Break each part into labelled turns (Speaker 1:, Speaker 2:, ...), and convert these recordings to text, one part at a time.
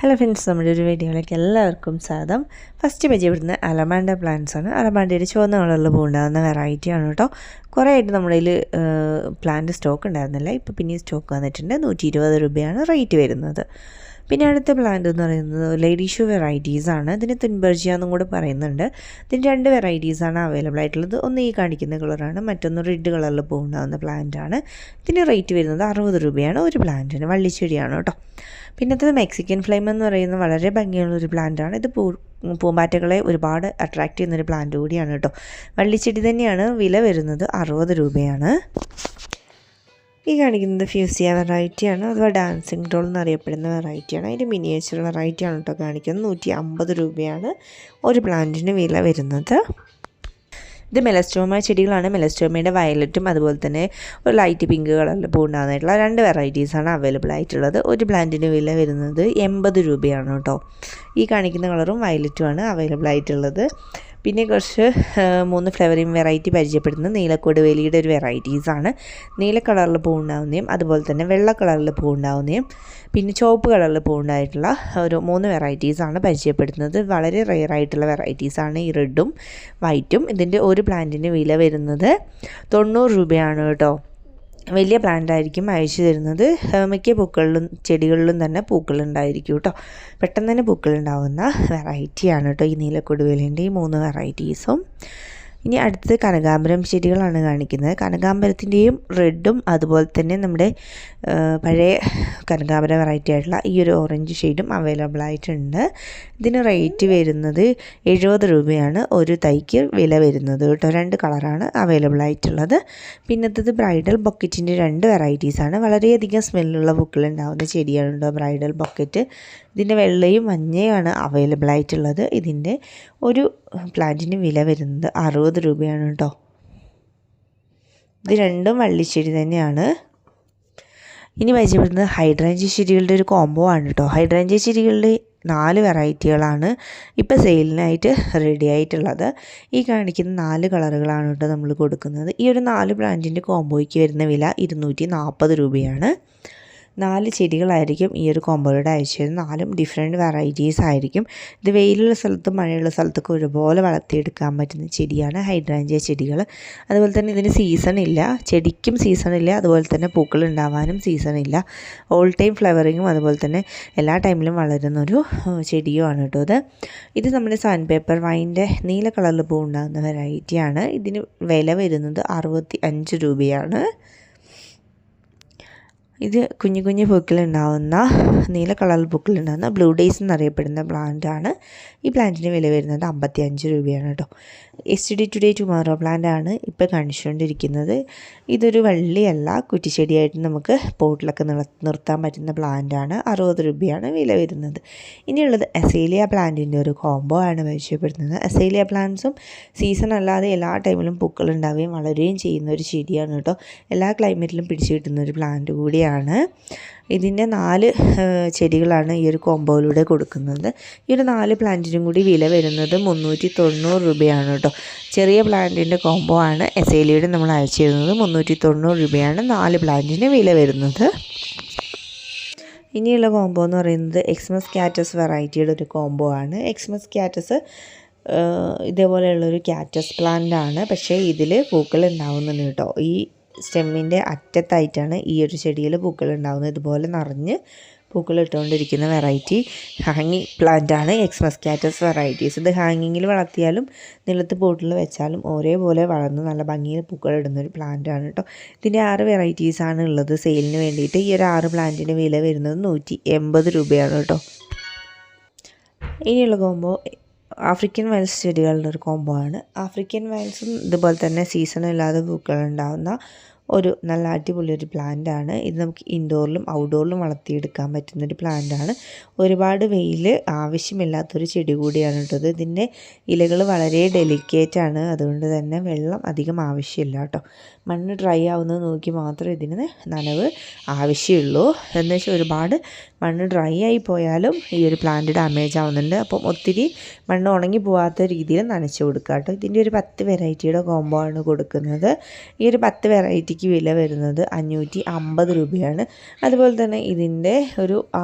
Speaker 1: Hello friends, നമ്മുടെ ഒരു വീഡിയോയിലേക്ക് എല്ലാവർക്കും സ്വാഗതം. ഫസ്റ്റ് പരിചയപ്പെടുന്ന അലമാൻഡ പ്ലാന്റ്സ് ആണ്. അലമാൻഡയുടെ ചുവന്ന കളറിൽ പൂണ്ടാകുന്ന വെറൈറ്റിയാണ് കേട്ടോ. കുറേ ആയിട്ട് നമ്മുടെ കയ്യിൽ പ്ലാന്റ് സ്റ്റോക്ക് ഉണ്ടായിരുന്നില്ല. ഇപ്പോൾ പിന്നെ സ്റ്റോക്ക് വന്നിട്ടുണ്ട്. 120 രൂപയാണ് റേറ്റ് വരുന്നത്. പിന്നെ അടുത്ത പ്ലാന്റ് എന്ന് പറയുന്നത് ലേഡി ഷൂ വെറൈറ്റീസാണ്. ഇതിന് തുൻബർജിയ എന്നും കൂടെ പറയുന്നുണ്ട്. ഇതിന് 2 വെറൈറ്റീസാണ് അവൈലബിൾ ആയിട്ടുള്ളത്. ഒന്ന് ഈ കാണിക്കുന്ന കളറാണ്, മറ്റൊന്ന് റെഡ് കളറിൽ പൂണ്ടാകുന്ന പ്ലാന്റാണ്. ഇതിന് റേറ്റ് വരുന്നത് 60 രൂപയാണ് ഒരു പ്ലാന്റിന്. വള്ളിച്ചെടിയാണ് കേട്ടോ. പിന്നത്തത് മെക്സിക്കൻ ഫ്ലെയിം എന്ന് പറയുന്ന വളരെ ഭംഗിയുള്ളൊരു പ്ലാന്റാണ്. ഇത് പൂമ്പാറ്റകളെ ഒരുപാട് അട്രാക്റ്റ് ചെയ്യുന്നൊരു പ്ലാന്റ് കൂടിയാണ് കേട്ടോ. വള്ളിച്ചെടി തന്നെയാണ്. വില വരുന്നത് 60 രൂപയാണ്. ഈ കാണിക്കുന്നത് ഫ്യൂസിയ വെറൈറ്റിയാണ്, അഥവാ ഡാൻസിങ് ഡോൾ എന്നറിയപ്പെടുന്ന വെറൈറ്റിയാണ്. അതിൻ്റെ മിനിയേച്ചർ വെറൈറ്റിയാണ് കേട്ടോ കാണിക്കുന്നത്. 150 രൂപയാണ് ഒരു പ്ലാന്റിന് വില വരുന്നത്. ഇത് മെലസ്റ്റോമ ചെടികളാണ്. മെലസ്റ്റോമയുടെ വയലറ്റും അതുപോലെ തന്നെ ഒരു ലൈറ്റ് പിങ്ക് കളറിൽ പൂണ്ടാകുന്നതായിട്ടുള്ള 2 വെറൈറ്റീസാണ് അവൈലബിൾ ആയിട്ടുള്ളത്. ഒരു പ്ലാന്റിന് വില വരുന്നത് 80 രൂപയാണ് കേട്ടോ. ഈ കാണിക്കുന്ന കളറും വയലറ്റുമാണ് അവൈലബിൾ ആയിട്ടുള്ളത്. പിന്നെ കുറച്ച് 3 ഫ്ലേവറിങ് വെറൈറ്റി പരിചയപ്പെടുന്നത് നീലക്കൊടുവേലിയുടെ ഒരു വെറൈറ്റീസാണ്. നീല കളറിൽ പൂവുണ്ടാവുന്നതും അതുപോലെ തന്നെ വെള്ള കളറിൽ പൂവുണ്ടാവുന്നതും പിന്നെ ചുവപ്പ് കളറിൽ പൂവുണ്ടായിട്ടുള്ള ഒരു 3 വെറൈറ്റീസാണ് പരിചയപ്പെടുത്തുന്നത്. വളരെ റെയർ ആയിട്ടുള്ള വെറൈറ്റീസാണ് ഈ റെഡും വൈറ്റും. ഇതിൻ്റെ ഒരു പ്ലാന്റിന് വില വരുന്നത് 90 രൂപയാണ് കേട്ടോ. വലിയ പ്ലാന്റ് ആയിരിക്കും അയച്ചു തരുന്നത്. മിക്ക ചെടികളിലും തന്നെ പൂക്കളുണ്ടായിരിക്കും കേട്ടോ. പെട്ടെന്ന് തന്നെ പൂക്കളുണ്ടാവുന്ന വെറൈറ്റിയാണ് കേട്ടോ ഈ നീലക്കൊടുവേലിൻ്റെ ഈ 3 വെറൈറ്റീസും. ഇനി അടുത്തത് കനകാംബരം ചെടികളാണ് കാണിക്കുന്നത്. കനകാംബരത്തിൻ്റെയും റെഡും അതുപോലെ തന്നെ നമ്മുടെ പഴയ കനകാംബരം വെറൈറ്റി ആയിട്ടുള്ള ഈ ഒരു ഓറഞ്ച് ഷെയ്ഡും അവൈലബിൾ ആയിട്ടുണ്ട്. ഇതിന് റേറ്റ് വരുന്നത് 70 രൂപയാണ് ഒരു തൈക്ക് വില വരുന്നത് കേട്ടോ. 2 കളറാണ് അവൈലബിൾ ആയിട്ടുള്ളത്. പിന്നത്തത് ബ്രൈഡൽ ബൊക്കറ്റിൻ്റെ 2 വെറൈറ്റീസാണ്. വളരെയധികം സ്മെല്ലുള്ള പൂക്കളുണ്ടാകുന്ന ചെടിയാണ് കേട്ടോ ബ്രൈഡൽ ബൊക്കറ്റ്. ഇതിൻ്റെ വെള്ളയും മഞ്ഞയുമാണ് അവൈലബിൾ ആയിട്ടുള്ളത്. ഇതിൻ്റെ ഒരു പ്ലാന്റിന് വില വരുന്നത് 60 രൂപയാണ് കേട്ടോ. ഇത് രണ്ടും വള്ളിച്ചെടി തന്നെയാണ്. ഇനി പരിചയപ്പെടുന്നത് ഹൈഡ്രാഞ്ചി ചെടികളുടെ ഒരു കോംബോ ആണ് കേട്ടോ. ഹൈഡ്രാഞ്ചി ചെടികളുടെ 4 വെറൈറ്റികളാണ് ഇപ്പോൾ സെയിലിനായിട്ട് റെഡി ആയിട്ടുള്ളത്. ഈ കാണിക്കുന്ന 4 കളറുകളാണ് കേട്ടോ നമ്മൾ കൊടുക്കുന്നത്. ഈ ഒരു 4 പ്ലാന്റിൻ്റെ കോംബോയ്ക്ക് വരുന്ന വില 240 രൂപയാണ്. 4 ചെടികളായിരിക്കും ഈ ഒരു കോമ്പോയുടെ അയച്ചത്. 4ഉം ഡിഫറെൻറ്റ് വെറൈറ്റീസ് ആയിരിക്കും. ഇത് വെയിലുള്ള സ്ഥലത്തും മഴയുള്ള സ്ഥലത്തൊക്കെ ഒരുപോലെ വളർത്തിയെടുക്കാൻ പറ്റുന്ന ചെടിയാണ് ഹൈഡ്രാഞ്ചിയ ചെടികൾ. അതുപോലെ തന്നെ ഇതിന് സീസൺ ഇല്ല. ചെടിക്കും സീസൺ ഇല്ല, അതുപോലെ തന്നെ പൂക്കൾ ഉണ്ടാവാനും സീസൺ ഇല്ല. ഓൾ ടൈം ഫ്ലവറിങ്ങും അതുപോലെ തന്നെ എല്ലാ ടൈമിലും വളരുന്നൊരു ചെടിയുമാണ് കേട്ടോ. ഇത് നമ്മുടെ സാൻഡ് പേപ്പർ വൈൻ്റെ നീല കളറിൽ പൂ ഉണ്ടാകുന്ന വെറൈറ്റിയാണ്. ഇതിന് വില വരുന്നത് 65 രൂപയാണ്. ഇത് കുഞ്ഞു കുഞ്ഞു പൂക്കളുണ്ടാവുന്ന നീല കളറിൽ പൂക്കളുണ്ടാകുന്ന ബ്ലൂ ഡേയ്സ് എന്നറിയപ്പെടുന്ന പ്ലാന്റാണ്. ഈ പ്ലാന്റിന് വില വരുന്നത് 55 രൂപയാണ് കേട്ടോ. യെസ്റ്റർഡേ ടുഡേ ടുമോറോ പ്ലാന്റാണ് ഇപ്പോൾ കാണിച്ചുകൊണ്ടിരിക്കുന്നത്. ഇതൊരു വള്ളിയല്ല, കുറ്റിച്ചെടിയായിട്ട് നമുക്ക് പോട്ടിലൊക്കെ നിർത്താൻ പറ്റുന്ന പ്ലാന്റാണ്. 60 രൂപയാണ് വില വരുന്നത്. ഇനിയുള്ളത് അസേലിയ പ്ലാന്റിൻ്റെ ഒരു കോംബോ ആണ് പരിചയപ്പെടുത്തുന്നത്. അസേലിയ പ്ലാന്റ്സും സീസൺ അല്ലാതെ എല്ലാ ടൈമിലും പൂക്കൾ ഉണ്ടാവുകയും വളരുകയും ചെയ്യുന്ന ഒരു ചെടിയാണ് കേട്ടോ. എല്ലാ ക്ലൈമറ്റിലും പിടിച്ചു കിട്ടുന്ന ഒരു പ്ലാന്റ് കൂടിയാണ്. ഇതിൻ്റെ 4 ചെടികളാണ് ഈ ഒരു കോംബോയിലൂടെ കൊടുക്കുന്നത്. ഈ ഒരു 4 പ്ലാന്റിനും കൂടി വില വരുന്നത് 390 രൂപയാണ് കേട്ടോ. ചെറിയ പ്ലാന്റിൻ്റെ കോംബോ ആണ് അസേലിയയുടെ നമ്മൾ അയച്ചു തരുന്നത്. 390 രൂപയാണ് 4 പ്ലാന്റിന് വില വരുന്നത്. ഇനിയുള്ള കോംബോ എന്ന് പറയുന്നത് എക്സ്മസ് കാറ്റസ് വെറൈറ്റിയുടെ ഒരു കോംബോ ആണ്. എക്സ്മസ് കാറ്റസ് ഇതേപോലെയുള്ളൊരു കാറ്റസ് പ്ലാന്റ് ആണ്. പക്ഷേ ഇതിൽ പൂക്കൾ ഉണ്ടാവുന്നുണ്ട് കേട്ടോ. ഈ സ്റ്റെമ്മിൻ്റെ അറ്റത്തായിട്ടാണ് ഈ ഒരു ചെടിയിൽ പൂക്കൾ ഉണ്ടാകുന്നത്. ഇതുപോലെ നിറഞ്ഞ് പൂക്കൾ ഇട്ടുകൊണ്ടിരിക്കുന്ന വെറൈറ്റി ഹാങ്ങിങ് പ്ലാന്റ് ആണ് എക്സ്മസ് കാറ്റസ് വെറൈറ്റീസ്. ഇത് ഹാങ്ങിങ്ങിൽ വളർത്തിയാലും നിലത്ത് പോട്ടിൽ വെച്ചാലും ഒരേപോലെ വളർന്ന് നല്ല ഭംഗിയിൽ പൂക്കൾ ഇടുന്നൊരു പ്ലാന്റ് ആണ് കേട്ടോ. ഇതിൻ്റെ 6 വെറൈറ്റീസാണ് ഉള്ളത് സെയിലിന് വേണ്ടിയിട്ട്. ഈ ഒരു 6 പ്ലാന്റിന് വില വരുന്നത് 180 രൂപയാണ് കേട്ടോ. ഇനിയുള്ള കോംബോ ആഫ്രിക്കൻ വയൽസ് ചെടികളുടെ ഒരു കോംബോ ആണ്. ആഫ്രിക്കൻ വയൽസും ഇതുപോലെ തന്നെ സീസണില്ലാതെ പൂക്കളുണ്ടാകുന്ന ഒരു നല്ല അടിപൊളി ഒരു പ്ലാന്റാണ്. ഇത് നമുക്ക് ഇൻഡോറിലും ഔട്ട്ഡോറിലും വളർത്തിയെടുക്കാൻ പറ്റുന്നൊരു പ്ലാന്റാണ്. ഒരുപാട് വെയിൽ ആവശ്യമില്ലാത്തൊരു ചെടി കൂടിയാണ് കേട്ടോ. ഇതിൻ്റെ ഇലകൾ വളരെ ഡെലിക്കേറ്റാണ്. അതുകൊണ്ട് തന്നെ വെള്ളം അധികം ആവശ്യമില്ല കേട്ടോ. മണ്ണ് ഡ്രൈ ആവുന്നത് നോക്കി മാത്രമേ ഇതിന് നനവ് ആവശ്യമുള്ളൂ. എന്ന് വെച്ചാൽ ഒരുപാട് മണ്ണ് ഡ്രൈ ആയി പോയാലും ഈ ഒരു പ്ലാന്റ് ഡാമേജ് ആവുന്നുണ്ട്. അപ്പം ഒത്തിരി മണ്ണ് ഉണങ്ങി പോകാത്ത രീതിയിൽ നനച്ച് കൊടുക്കുക കേട്ടോ. ഇതിൻ്റെ ഒരു 10 വെറൈറ്റിയുടെ കോംബോ ആണ് കൊടുക്കുന്നത്. ഈ ഒരു 10 വെറൈറ്റിക്ക് വെറൈറ്റിക്ക് വില വരുന്നത് 550 രൂപയാണ്. അതുപോലെ തന്നെ ഇതിൻ്റെ ഒരു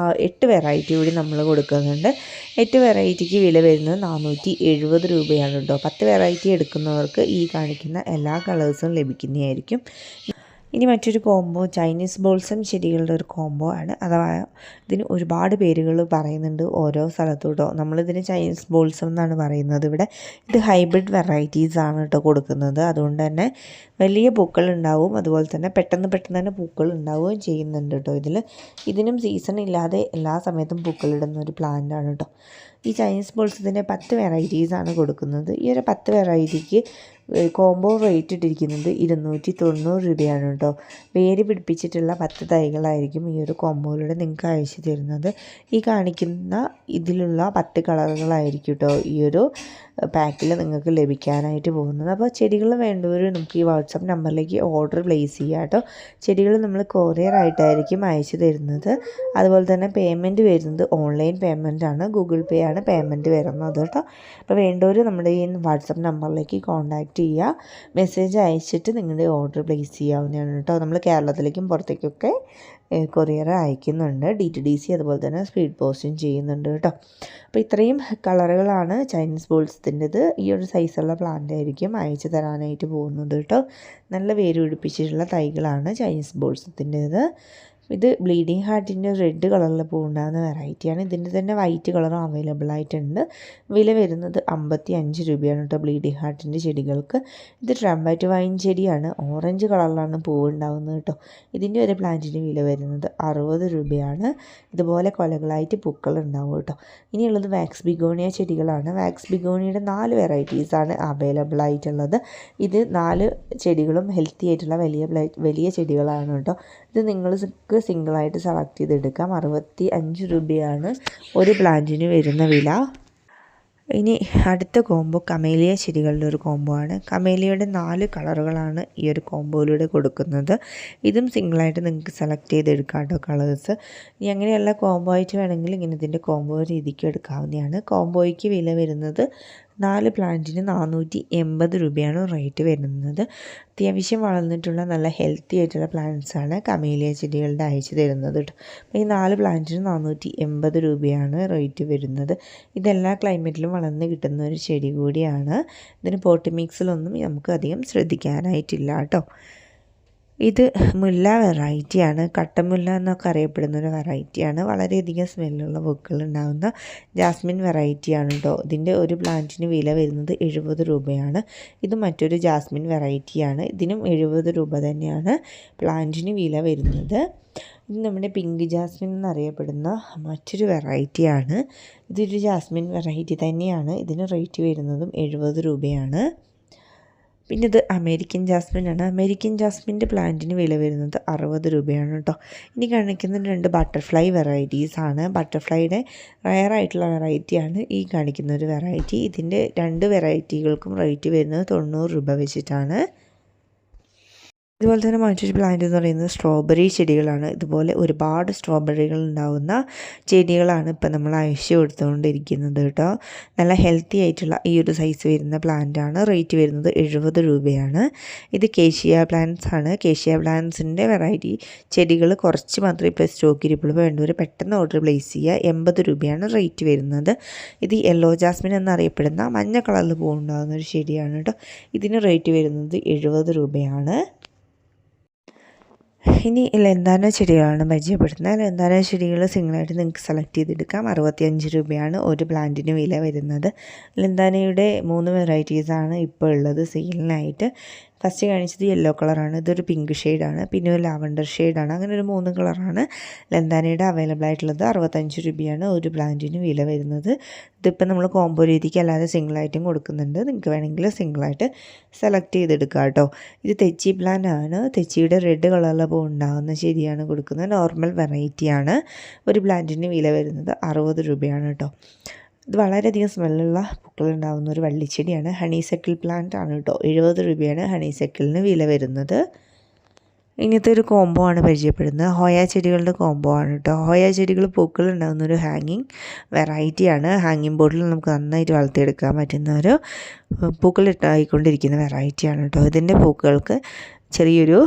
Speaker 1: 8 വെറൈറ്റി കൂടി നമ്മൾ കൊടുക്കുന്നുണ്ട്. 8 വെറൈറ്റിക്ക് വില വരുന്നത് 470 രൂപയാണ് കേട്ടോ. 10 വെറൈറ്റി എടുക്കുന്നവർക്ക് ഈ കാണിക്കുന്ന എല്ലാ കളേഴ്സും ലഭിക്കുന്നതായിരിക്കും. ഇനി മറ്റൊരു കോംബോ ചൈനീസ് ബോൾസം ചെടികളുടെ ഒരു കോംബോ ആണ്. അഥവാ ഇതിന് ഒരുപാട് പേരുകൾ പറയുന്നുണ്ട് ഓരോ സ്ഥലത്തും കേട്ടോ. നമ്മളിതിന് ചൈനീസ് ബോൾസം എന്നാണ് പറയുന്നത് ഇവിടെ. ഇത് ഹൈബ്രിഡ് വെറൈറ്റീസ് ആണ് കേട്ടോ കൊടുക്കുന്നത്. അതുകൊണ്ട് തന്നെ വലിയ പൂക്കൾ ഉണ്ടാവും, അതുപോലെ തന്നെ പെട്ടെന്ന് തന്നെ പൂക്കൾ ഉണ്ടാവുകയും ചെയ്യുന്നുണ്ട് കേട്ടോ. ഇതിനും സീസൺ ഇല്ലാതെ എല്ലാ സമയത്തും പൂക്കളിടുന്ന ഒരു പ്ലാന്റ് ആണ് കേട്ടോ. ഈ ചൈനീസ് ബോൾസത്തിൻ്റെ 10 വെറൈറ്റീസാണ് കൊടുക്കുന്നത്. ഈ ഒരു 10 വെറൈറ്റിക്ക് കോംബോ റേറ്റ് ഇട്ടിരിക്കുന്നത് 290 രൂപയാണ് കേട്ടോ. വേര് പിടിപ്പിച്ചിട്ടുള്ള 10 തൈകളായിരിക്കും ഈ ഒരു കോംബോയിലൂടെ നിങ്ങൾക്ക് അയച്ചു തരുന്നത്. ഈ കാണിക്കുന്ന ഇതിലുള്ള 10 കളറുകളായിരിക്കും കേട്ടോ ഈ ഒരു പാക്കിൽ നിങ്ങൾക്ക് ലഭിക്കാനായിട്ട് പോകുന്നത്. അപ്പോൾ ചെടികൾ വേണ്ടവർ നമുക്ക് ഈ വാട്സപ്പ് നമ്പറിലേക്ക് ഓർഡർ പ്ലേസ് ചെയ്യാം കേട്ടോ. ചെടികൾ നമ്മൾ കൊറിയർ ആയിട്ടായിരിക്കും അയച്ചു തരുന്നത്. അതുപോലെ തന്നെ പേയ്മെൻറ്റ് വരുന്നത് ഓൺലൈൻ പേയ്മെൻ്റ് ആണ്, ഗൂഗിൾ പേ ആണ് പേയ്മെൻറ്റ് വരുന്നത് കേട്ടോ. അപ്പോൾ വേണ്ടവർ നമ്മുടെ ഈ വാട്സപ്പ് നമ്പറിലേക്ക് കോൺടാക്റ്റ് ചെയ്യുക, മെസ്സേജ് അയച്ചിട്ട് നിങ്ങളുടെ ഓർഡർ പ്ലേസ് ചെയ്യാവുന്നതാണ് കേട്ടോ. നമ്മൾ കേരളത്തിലേക്കും പുറത്തേക്കൊക്കെ കൊറിയർ അയക്കുന്നുണ്ട്. DTDC അതുപോലെ തന്നെ സ്പീഡ് പോസ്റ്റും ചെയ്യുന്നുണ്ട് കേട്ടോ. അപ്പോൾ ഇത്രയും കളറുകളാണ് ചൈനീസ് ബോൾസത്തിൻ്റെത്. ഈ ഒരു സൈസുള്ള പ്ലാന്റ് ആയിരിക്കും അയച്ചു തരാനായിട്ട് പോകുന്നത് കേട്ടോ. നല്ല വേര് പിടിപ്പിച്ചിട്ടുള്ള തൈകളാണ് ചൈനീസ് ബോൾസത്തിൻ്റെത്. ഇത് ബ്ലീഡിങ് ഹാർട്ടിൻ്റെ റെഡ് കളറിൽ പൂണ്ടാകുന്ന വെറൈറ്റിയാണ്. ഇതിൻ്റെ തന്നെ വൈറ്റ് കളറും അവൈലബിൾ ആയിട്ടുണ്ട്. വില വരുന്നത് 55 രൂപയാണ് കേട്ടോ ബ്ലീഡിങ് ഹാർട്ടിൻ്റെ ചെടികൾക്ക്. ഇത് ട്രംപറ്റ് വൈൻ ചെടിയാണ്, ഓറഞ്ച് കളറിലാണ് പൂവുണ്ടാകുന്നത് കേട്ടോ. ഇതിൻ്റെ ഒരു പ്ലാന്റിന് വില വരുന്നത് 60 രൂപയാണ്. ഇതുപോലെ കൊലകളായിട്ട് പൂക്കൾ ഉണ്ടാവും കേട്ടോ. ഇനിയുള്ളത് വാക്സ് ബിഗോണിയ ചെടികളാണ്. വാക്സ് ബിഗോണിയുടെ 4 വെറൈറ്റീസാണ് അവൈലബിൾ ആയിട്ടുള്ളത്. ഇത് 4 ചെടികളും ഹെൽത്തി ആയിട്ടുള്ള വലിയ ചെടികളാണ് കേട്ടോ. ഇത് നിങ്ങൾക്ക് സിംഗിളായിട്ട് സെലക്ട് ചെയ്തെടുക്കാം. 65 രൂപയാണ് ഒരു പ്ലാന്റിന് വരുന്ന വില. ഇനി അടുത്ത കോംബോ കമേലിയ ചെടികളുടെ ഒരു കോംബോ ആണ്. കമേലിയയുടെ 4 കളറുകളാണ് ഈ ഒരു കോംബോയിലൂടെ കൊടുക്കുന്നത്. ഇതും സിംഗിളായിട്ട് നിങ്ങൾക്ക് സെലക്ട് ചെയ്തെടുക്കാം കേട്ടോ കളേഴ്സ്. ഇനി അങ്ങനെയുള്ള കോംബോ ആയിട്ട് വേണമെങ്കിൽ ഇങ്ങനെ ഇതിൻ്റെ കോംബോ രീതിക്ക് എടുക്കാവുന്നതാണ്. കോംബോയ്ക്ക് വില വരുന്നത് 4 പ്ലാന്റിന് 480 രൂപയാണ് റേറ്റ് വരുന്നത്. അത്യാവശ്യം വളർന്നിട്ടുള്ള നല്ല ഹെൽത്തി ആയിട്ടുള്ള പ്ലാന്റ്സാണ് കമേലിയ ചെടികളുടെ അയച്ചു തരുന്നത് കേട്ടോ. അപ്പോൾ ഈ 4 പ്ലാന്റിന് 480 രൂപയാണ് റേറ്റ് വരുന്നത്. ഇതെല്ലാ ക്ലൈമറ്റിലും വളർന്ന് കിട്ടുന്ന ഒരു ചെടി കൂടിയാണ്. ഇതിന് പോട്ട് മിക്സിലൊന്നും നമുക്ക് അധികം ശ്രദ്ധിക്കാനായിട്ടില്ല കേട്ടോ. ഇത് മുല്ല വെറൈറ്റിയാണ്. കട്ടമുല്ല എന്നൊക്കെ അറിയപ്പെടുന്ന ഒരു വെറൈറ്റിയാണ്. വളരെയധികം സ്മെല്ലുള്ള പൂക്കൾ ഉണ്ടാകുന്ന ജാസ്മിൻ വെറൈറ്റിയാണ് കേട്ടോ. ഇതിൻ്റെ ഒരു പ്ലാന്റിന് വില വരുന്നത് 70 രൂപയാണ്. ഇത് മറ്റൊരു ജാസ്മിൻ വെറൈറ്റിയാണ്. ഇതിനും 70 രൂപ തന്നെയാണ് പ്ലാന്റിന് വില വരുന്നത്. ഇത് നമ്മുടെ പിങ്ക് ജാസ്മിൻ എന്നറിയപ്പെടുന്ന മറ്റൊരു വെറൈറ്റിയാണ്. ഇതൊരു ജാസ്മിൻ വെറൈറ്റി തന്നെയാണ്. ഇതിന് റേറ്റ് വരുന്നതും 70 രൂപയാണ്. പിന്നെ ഇത് അമേരിക്കൻ ജാസ്മിനാണ്. അമേരിക്കൻ ജാസ്മിൻ്റെ പ്ലാന്റിന് വില വരുന്നത് 60 രൂപയാണ് കേട്ടോ. ഇനി കാണിക്കുന്ന 2 ബട്ടർഫ്ലൈ വെറൈറ്റീസാണ്. ബട്ടർഫ്ലൈയുടെ റയർ ആയിട്ടുള്ള വെറൈറ്റിയാണ് ഈ കാണിക്കുന്ന ഒരു വെറൈറ്റി. ഇതിൻ്റെ 2 വെറൈറ്റികൾക്കും റേറ്റ് വരുന്നത് 90 രൂപ വെച്ചിട്ടാണ്. ഇതുപോലെ തന്നെ മറ്റൊരു പ്ലാന്റ് എന്ന് പറയുന്നത് സ്ട്രോബെറി ചെടികളാണ്. ഇതുപോലെ ഒരുപാട് സ്ട്രോബെറികൾ ഉണ്ടാകുന്ന ചെടികളാണ് ഇപ്പം നമ്മൾ അയച്ചു കൊടുത്തുകൊണ്ടിരിക്കുന്നത് കേട്ടോ. നല്ല ഹെൽത്തി ആയിട്ടുള്ള ഈ ഒരു സൈസ് വരുന്ന പ്ലാന്റാണ്. റേറ്റ് വരുന്നത് 70 രൂപയാണ്. ഇത് കേഷ്യ പ്ലാന്റ്സ് ആണ്. കേഷ്യ പ്ലാന്റ്സിൻ്റെ വെറൈറ്റി ചെടികൾ കുറച്ച് മാത്രമേ ഇപ്പോൾ സ്റ്റോക്ക് ഇരിപ്പുള്ളൂ. വേണ്ടവർ പെട്ടെന്ന് ഓർഡർ പ്ലേസ് ചെയ്യുക. 80 രൂപയാണ് റേറ്റ് വരുന്നത്. ഇത് യെല്ലോ ജാസ്മിൻ എന്നറിയപ്പെടുന്ന മഞ്ഞ കളറിൽ പൂവുണ്ടാകുന്ന ഒരു ചെടിയാണ് കേട്ടോ. ഇതിന് റേറ്റ് വരുന്നത് 70 രൂപയാണ്. ഇനി ലെന്താന ചെടികളാണ് പരിചയപ്പെടുത്തുന്നത്. ലെന്താന ചെടികൾ സിംഗിളായിട്ട് നിങ്ങൾക്ക് സെലക്ട് ചെയ്തെടുക്കാം. 65 രൂപയാണ് ഒരു പ്ലാന്റിന് വില വരുന്നത്. ലെന്താനയുടെ 3 വെറൈറ്റീസാണ് ഇപ്പോൾ ഉള്ളത് സെയിലിനായിട്ട്. ഫസ്റ്റ് കാണിച്ചത് യെല്ലോ കളറാണ്. ഇതൊരു പിങ്ക് ഷെയ്ഡാണ്. പിന്നെ ഒരു ലാവണ്ടർ ഷെയ്ഡാണ്. അങ്ങനെ ഒരു 3 കളറാണ് ലെന്താനയുടെ അവൈലബിൾ ആയിട്ടുള്ളത്. 65 രൂപയാണ് ഒരു പ്ലാന്റിന് വില വരുന്നത്. ഇതിപ്പോൾ നമ്മൾ കോംബോ രീതിക്ക് അല്ലാതെ സിംഗിളായിട്ടും കൊടുക്കുന്നുണ്ട്. നിങ്ങൾക്ക് വേണമെങ്കിൽ സിംഗിളായിട്ട് സെലക്ട് ചെയ്തെടുക്കുക കേട്ടോ. ഇത് തെച്ചി പ്ലാന്റ് ആണ്. തെച്ചിയുടെ റെഡ് കളറിൽ ഉണ്ടാകുന്ന ചെടിയാണ് കൊടുക്കുന്നത്. നോർമൽ വെറൈറ്റിയാണ്. ഒരു പ്ലാന്റിന് വില വരുന്നത് 60 രൂപയാണ് കേട്ടോ. ഇത് വളരെയധികം സ്മെല്ലുള്ള പൂക്കളുണ്ടാകുന്ന ഒരു വള്ളിച്ചെടിയാണ്. ഹണിസെക്കിൾ പ്ലാന്റ് ആണ് കേട്ടോ. 70 രൂപയാണ് ഹണിസെക്കിളിന് വില വരുന്നത്. ഇങ്ങനത്തെ ഒരു കോംബോ ആണ് പരിചയപ്പെടുന്നത്. ഹോയ ചെടികളുടെ കോംബോ ആണ് കേട്ടോ. ഹോയ ചെടികൾ പൂക്കൾ ഉണ്ടാകുന്ന ഒരു ഹാങ്ങിങ് വെറൈറ്റിയാണ്. ഹാങ്ങിങ് ബോർഡിൽ നമുക്ക് നന്നായിട്ട് വളർത്തിയെടുക്കാൻ പറ്റുന്ന ഒരു പൂക്കളിട്ടായിക്കൊണ്ടിരിക്കുന്ന വെറൈറ്റിയാണ് കേട്ടോ. ഇതിൻ്റെ പൂക്കൾക്ക് ചെറിയൊരു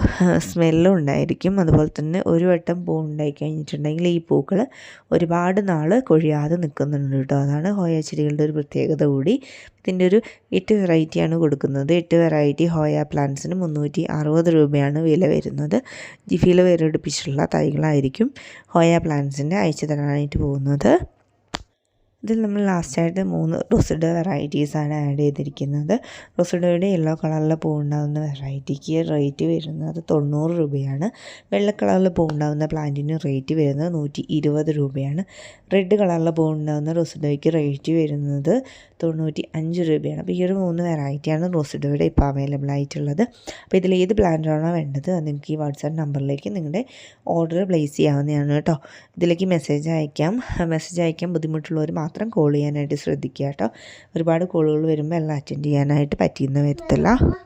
Speaker 1: സ്മെല്ലും ഉണ്ടായിരിക്കും. അതുപോലെ തന്നെ ഒരു വട്ടം പൂ ഉണ്ടായി കഴിഞ്ഞിട്ടുണ്ടെങ്കിൽ ഈ പൂക്കൾ ഒരുപാട് നാൾ കൊഴിയാതെ നിൽക്കുന്നുണ്ട് കേട്ടോ. അതാണ് ഹോയ ചെടികളുടെ ഒരു പ്രത്യേകത കൂടി. ഇതിൻ്റെ ഒരു 8 വെറൈറ്റിയാണ് കൊടുക്കുന്നത്. 8 വെറൈറ്റി ഹോയ പ്ലാന്റ്സിന് 360 രൂപയാണ് വില വരുന്നത്. ജിഫിയിൽ വേരെടുപ്പിച്ചിട്ടുള്ള തൈകളായിരിക്കും ഹോയ പ്ലാന്റ്സിൻ്റെ അയച്ചു തരാനായിട്ട് പോകുന്നത്. ഇതിൽ നമ്മൾ ലാസ്റ്റായിട്ട് 3 റോസിഡോ വെറൈറ്റീസാണ് ആഡ് ചെയ്തിരിക്കുന്നത്. റോസിഡോയുടെ യെല്ലോ കളറിൽ പൂവുണ്ടാകുന്ന വെറൈറ്റിക്ക് റേറ്റ് വരുന്നത് 90 രൂപയാണ്. വെള്ള കളറിൽ പൂവുണ്ടാകുന്ന പ്ലാന്റിന് റേറ്റ് വരുന്നത് 120 രൂപയാണ്. റെഡ് കളറിൽ പൂവുണ്ടാകുന്ന റോസിഡോയ്ക്ക് റേറ്റ് വരുന്നത് 95 രൂപയാണ്. അപ്പോൾ ഈ ഒരു 3 വെറൈറ്റിയാണ് റോസിഡോയുടെ ഇപ്പോൾ അവൈലബിൾ ആയിട്ടുള്ളത്. അപ്പോൾ ഇതിൽ ഏത് പ്ലാന്റാണോ വേണ്ടത് അത് നിങ്ങൾക്ക് ഈ വാട്സാപ്പ് നമ്പറിലേക്ക് നിങ്ങളുടെ ഓർഡർ പ്ലേസ് ചെയ്യാവുന്നതാണ് കേട്ടോ. ഇതിലേക്ക് മെസ്സേജ് അയക്കാൻ ബുദ്ധിമുട്ടുള്ളവർ മാത്രം കോൾ ചെയ്യാനായിട്ട് ശ്രദ്ധിക്കുക കേട്ടോ. ഒരുപാട് കോളുകൾ വരുമ്പോൾ എല്ലാം അറ്റൻഡ് ചെയ്യാനായിട്ട് പറ്റിയെന്ന് വരത്തില്ല.